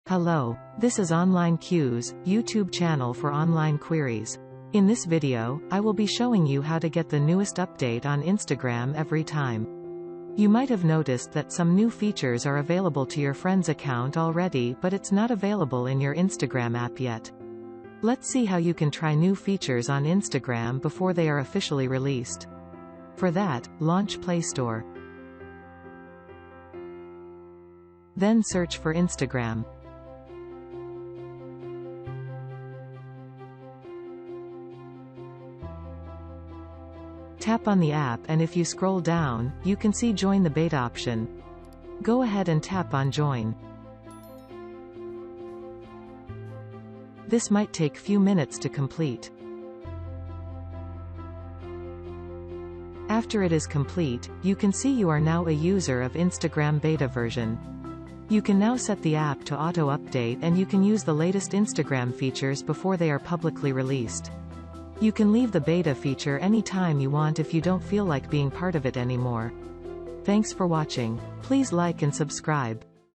Hello, this is Online Q's YouTube channel for online queries. In this video, I will be showing you how to get the newest update on Instagram every time. You might have noticed that some new features are available to your friend's account already, but it's not available in your Instagram app yet. Let's see how you can try new features on Instagram before they are officially released. For that, launch Play Store. Then search for Instagram. Tap on the app, and if you scroll down, you can see Join the Beta option. Go ahead and tap on Join. This might take few minutes to complete. After it is complete, you can see you are now a user of Instagram beta version. You can now set the app to auto-update, and you can use the latest Instagram features before they are publicly released. You can leave the beta feature anytime you want if you don't feel like being part of it anymore. Thanks for watching. Please like and subscribe.